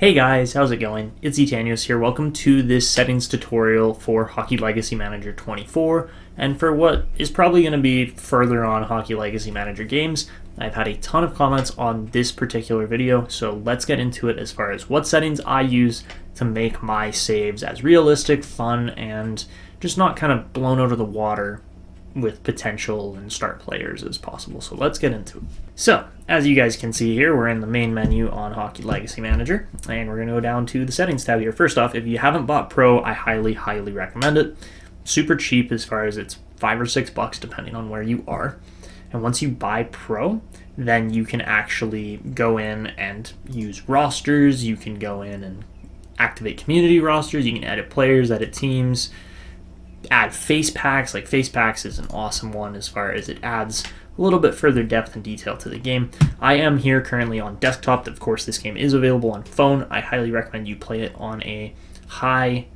Hey guys, how's it going? It's Etanios here. Welcome to this settings tutorial for Hockey Legacy Manager 24, and for what is probably going to be further on Hockey Legacy Manager games. I've had a ton of comments on this particular video, so let's get into it as far as what settings I use to make my saves as realistic, fun, and just not kind of blown out of the water with potential and start players as possible. So let's get into it. So, as you guys can see here, we're in the main menu on Hockey Legacy Manager, and we're going to go down to the settings tab here. First off, if you haven't bought Pro, I highly recommend it. Super cheap as far as it's $5 or $6 depending on where you are. And once you buy Pro, then you can actually go in and use rosters. You can go in and activate community rosters. You can edit players, edit teams, add face packs. Like face packs is an awesome one as far as it adds a little bit further depth and detail to the game. I am here currently on desktop. Of course, this game is available on phone. I highly recommend you play it on a high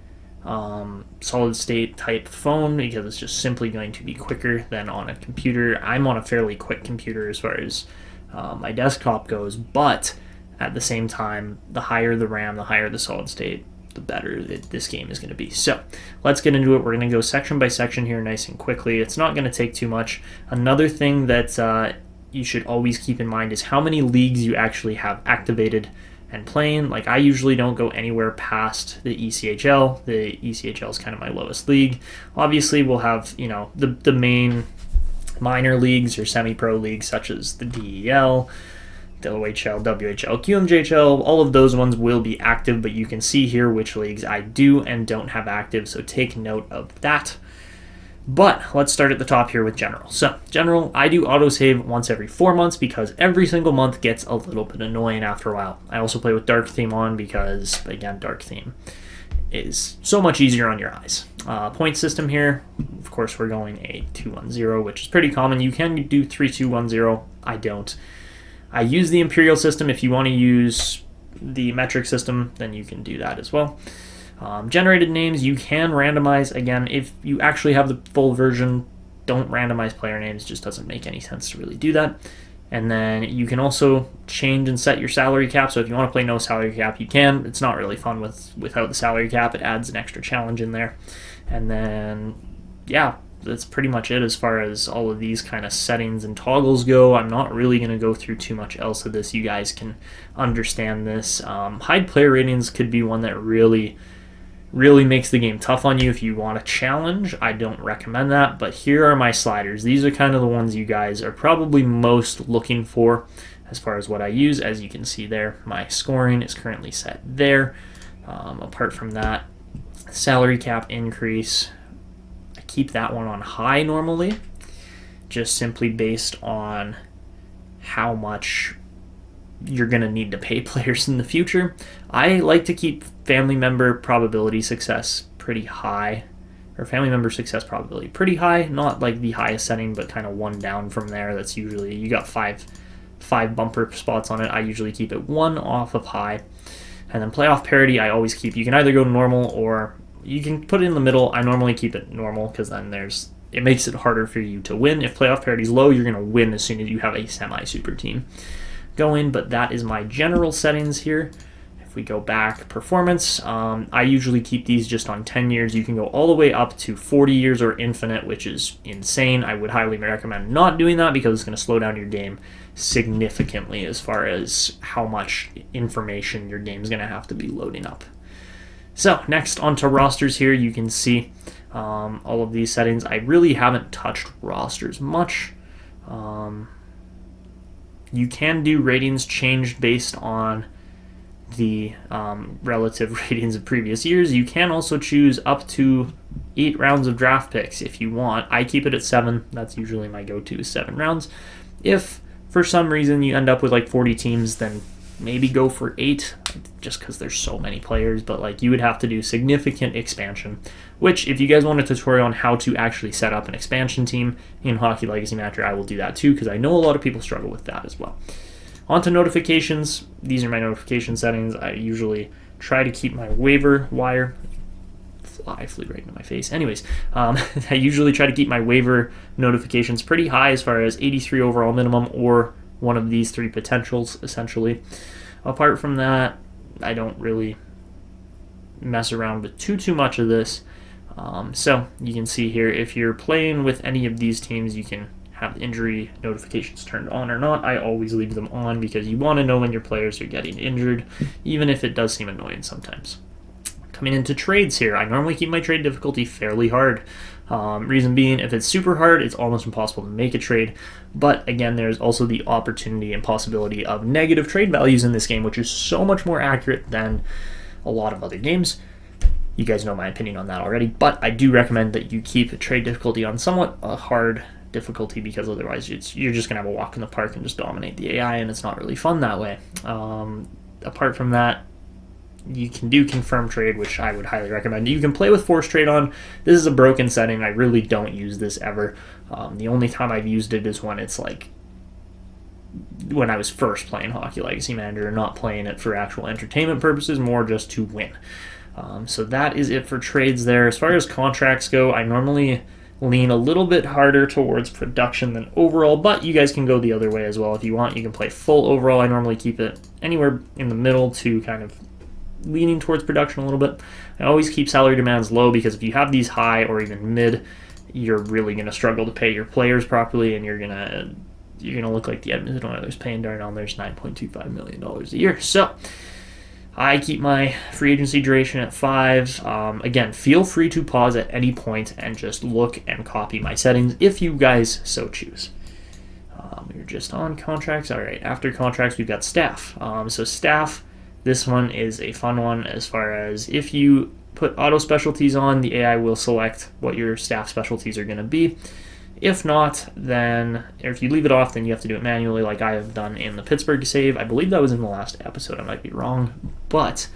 solid state type phone because it's just simply going to be quicker than on a computer. I'm on a fairly quick computer as far as my desktop goes, but at the same time, the higher the RAM, the higher the solid state, the better this game is going to be. So let's get into it. We're going to go section by section here nice and quickly. It's not going to take too much. Another thing that you should always keep in mind is how many leagues you actually have activated and playing. Like I usually don't go anywhere past the ECHL. The ECHL is kind of my lowest league. Obviously we'll have, the main minor leagues or semi-pro leagues such as the DEL, OHL, WHL, QMJHL, all of those ones will be active, but you can see here which leagues I do and don't have active, so take note of that. But let's start at the top here with General. So, General, I do autosave once every 4 months because every single month gets a little bit annoying after a while. I also play with Dark Theme on because, again, Dark Theme is so much easier on your eyes. Point system here, of course, we're going a 2-1-0, which is pretty common. You can do 3-2-1-0. I don't. I use the Imperial system. If you want to use the metric system, then you can do that as well. Generated names, you can randomize. Again, if you actually have the full version, don't randomize player names. It just doesn't make any sense to really do that. And then you can also change and set your salary cap. So if you want to play no salary cap, you can. It's not really fun without the salary cap. It adds an extra challenge in there. And then, yeah, that's pretty much it as far as all of these kind of settings and toggles go. I'm not really going to go through too much else of this. You guys can understand this. Hide player ratings could be one that really makes the game tough on you if you want a challenge. I don't recommend that, but here are my sliders. These are kind of the ones you guys are probably most looking for as far as what I use. As you can see there, my scoring is currently set there. Apart from that, salary cap increase, keep that one on high normally, just simply based on how much you're going to need to pay players in the future. I like to keep family member probability success pretty high, or family member success probability pretty high, not like the highest setting, but kind of one down from there. That's usually, you got five bumper spots on it. I usually keep it one off of high. And then playoff parity, I always keep, you can either go normal or you can put it in the middle. I normally keep it normal because then it makes it harder for you to win. If playoff parity is low, you're going to win as soon as you have a semi-super team going. But that is my general settings here. If we go back, performance, I usually keep these just on 10 years. You can go all the way up to 40 years or infinite, which is insane. I would highly recommend not doing that because it's going to slow down your game significantly as far as how much information your game is going to have to be loading up. So next onto rosters here, you can see all of these settings. I really haven't touched rosters much. You can do ratings changed based on the relative ratings of previous years. You can also choose up to 8 rounds of draft picks if you want. I keep it at 7. That's usually my go-to, 7 rounds. If for some reason you end up with like 40 teams, then maybe go for 8 just because there's so many players, but like you would have to do significant expansion, which if you guys want a tutorial on how to actually set up an expansion team in Hockey Legacy Manager, I will do that too because I know a lot of people struggle with that as well. Onto notifications. These are my notification settings. I usually try to keep my waiver wire, flew right into my face. Anyways, I usually try to keep my waiver notifications pretty high as far as 83 overall minimum or one of these 3 potentials essentially. Apart from that, I don't really mess around with too much of this. So you can see here, if you're playing with any of these teams, you can have injury notifications turned on or not. I always leave them on because you want to know when your players are getting injured, even if it does seem annoying sometimes. Coming into trades here, I normally keep my trade difficulty fairly hard. Reason being, if it's super hard, it's almost impossible to make a trade. But again, there's also the opportunity and possibility of negative trade values in this game, which is so much more accurate than a lot of other games. You guys know my opinion on that already, but I do recommend that you keep a trade difficulty on somewhat a hard difficulty, because otherwise you're just going to have a walk in the park and just dominate the AI, and it's not really fun that way. Apart from that, you can do confirm trade, which I would highly recommend. You can play with force trade on. This is a broken setting. I really don't use this ever. The only time I've used it is when it's like when I was first playing Hockey Legacy Manager, not playing it for actual entertainment purposes, more just to win. So that is it for trades there. As far as contracts go, I normally lean a little bit harder towards production than overall, but you guys can go the other way as well if you want. You can play full overall. I normally keep it anywhere in the middle to kind of leaning towards production a little bit. I always keep salary demands low, because if you have these high or even mid, you're really going to struggle to pay your players properly, and you're gonna look like the Edmonton Oilers paying Darnell Nurse $9.25 million a year. So I keep my free agency duration at 5. Again, feel free to pause at any point and just look and copy my settings if you guys so choose. We're just on contracts. All right, after contracts, we've got staff. So staff, this one is a fun one as far as if you put auto specialties on, the AI will select what your staff specialties are going to be. If not, then, or if you leave it off, then you have to do it manually like I have done in the Pittsburgh save. I believe that was in the last episode. I might be wrong. But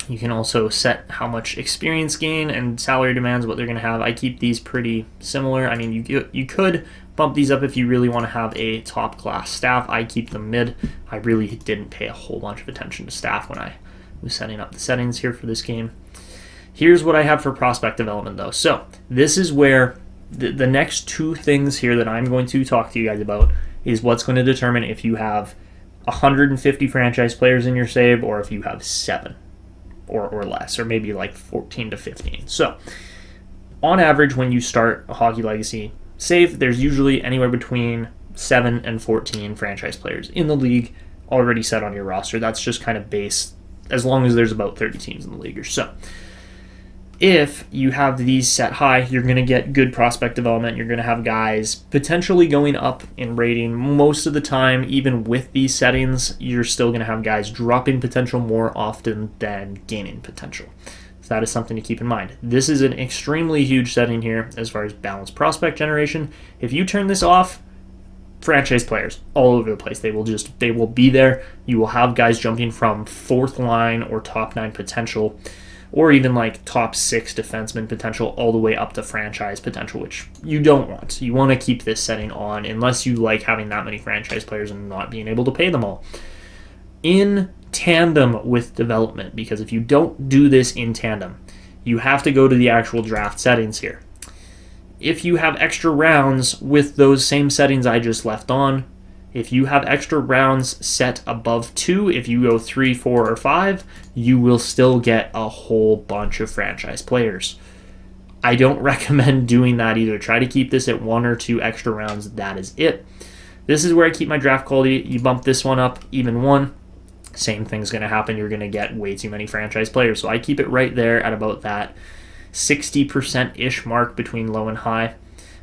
you can also set how much experience gain and salary demands, what they're going to have. I keep these pretty similar. I mean, you could bump these up if you really want to have a top-class staff. I keep them mid. I really didn't pay a whole bunch of attention to staff when I was setting up the settings here for this game. Here's what I have for prospect development, though. So this is where the next two things here that I'm going to talk to you guys about is what's going to determine if you have 150 franchise players in your save, or if you have 7 or less, or maybe like 14 to 15. So on average, when you start a Hockey Legacy save, there's usually anywhere between 7 and 14 franchise players in the league already set on your roster. That's just kind of base, as long as there's about 30 teams in the league or so. If you have these set high, you're going to get good prospect development. You're going to have guys potentially going up in rating. Most of the time, even with these settings, you're still going to have guys dropping potential more often than gaining potential. So that is something to keep in mind. This is an extremely huge setting here as far as balanced prospect generation. If you turn this off, franchise players all over the place. They will be there. You will have guys jumping from 4th line or top 9 potential, or even like top 6 defenseman potential, all the way up to franchise potential, which you don't want. You want to keep this setting on unless you like having that many franchise players and not being able to pay them all. In tandem with development, because if you don't do this in tandem, you have to go to the actual draft settings here. If you have extra rounds with those same settings I just left on, if you have extra rounds set above 2, if you go 3, 4, or 5, you will still get a whole bunch of franchise players. I don't recommend doing that either. Try to keep this at 1 or 2 extra rounds. That is it. This is where I keep my draft quality. You bump this one up even 1, same thing's going to happen. You're going to get way too many franchise players. So I keep it right there at about that 60%-ish mark between low and high.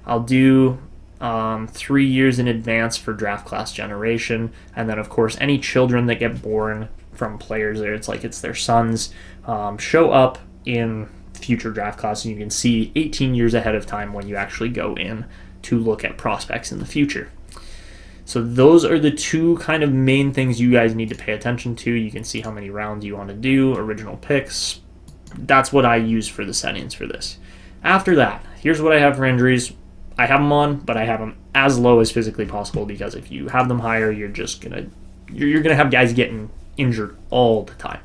I'll do 3 years in advance for draft class generation, and then of course any children that get born from players there, it's their sons, show up in future draft classes. You can see 18 years ahead of time when you actually go in to look at prospects in the future. So those are the two kind of main things you guys need to pay attention to. You can see how many rounds you want to do, original picks. That's what I use for the settings for this. After that, here's what I have for injuries. I have them on, but I have them as low as physically possible, because if you have them higher, you're gonna have guys getting injured all the time.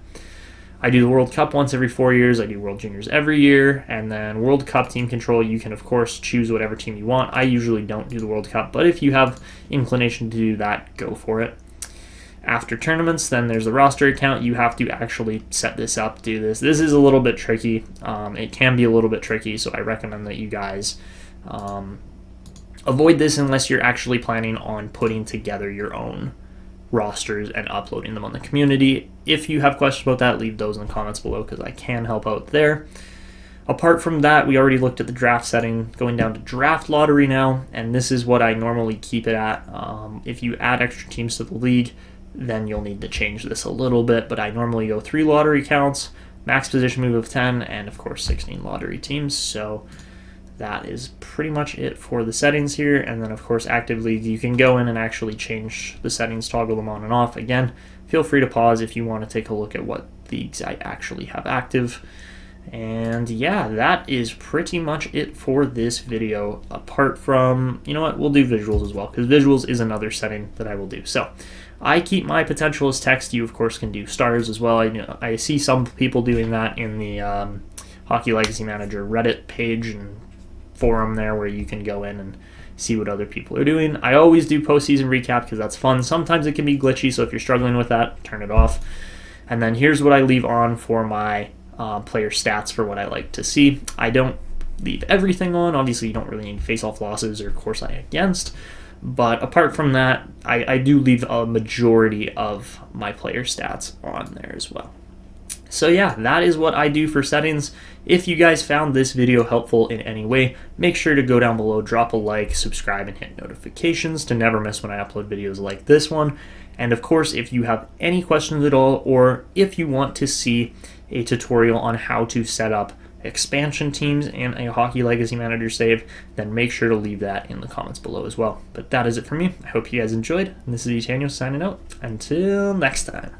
I do the World Cup once every 4 years. I do World Juniors every year, and then World Cup team control. You can of course choose whatever team you want. I usually don't do the World Cup, but if you have inclination to do that, go for it. After tournaments, then there's the roster account. You have to actually set this up, do this. This is a little bit tricky. It can be a little bit tricky, so I recommend that you guys avoid this unless you're actually planning on putting together your own rosters and uploading them on the community. If you have questions about that, leave those in the comments below because I can help out there. Apart from that, we already looked at the draft setting, going down to draft lottery now, and this is what I normally keep it at. If you add extra teams to the league, then you'll need to change this a little bit, but I normally go 3 lottery counts, max position move of 10, and of course 16 lottery teams. So that is pretty much it for the settings here. And then of course active league, you can go in and actually change the settings, toggle them on and off. Again, feel free to pause if you want to take a look at what leagues I actually have active. And yeah, that is pretty much it for this video, apart from, you know what, we'll do visuals as well, because visuals is another setting that I will do. So I keep my potential as text. You of course can do stars as well. I see some people doing that in the Hockey Legacy Manager Reddit page and forum there, where you can go in and see what other people are doing. I always do postseason recap because that's fun. Sometimes it can be glitchy, so if you're struggling with that, turn it off. And then here's what I leave on for my player stats for what I like to see. I don't leave everything on. Obviously, you don't really need face-off losses or course eye against. But apart from that, I do leave a majority of my player stats on there as well. So yeah, that is what I do for settings. If you guys found this video helpful in any way, make sure to go down below, drop a like, subscribe, and hit notifications to never miss when I upload videos like this one. And of course, if you have any questions at all, or if you want to see a tutorial on how to set up expansion teams and a Hockey Legacy Manager save, then make sure to leave that in the comments below as well. But that is it for me. I hope you guys enjoyed, and this is Daniel signing out. Until next time.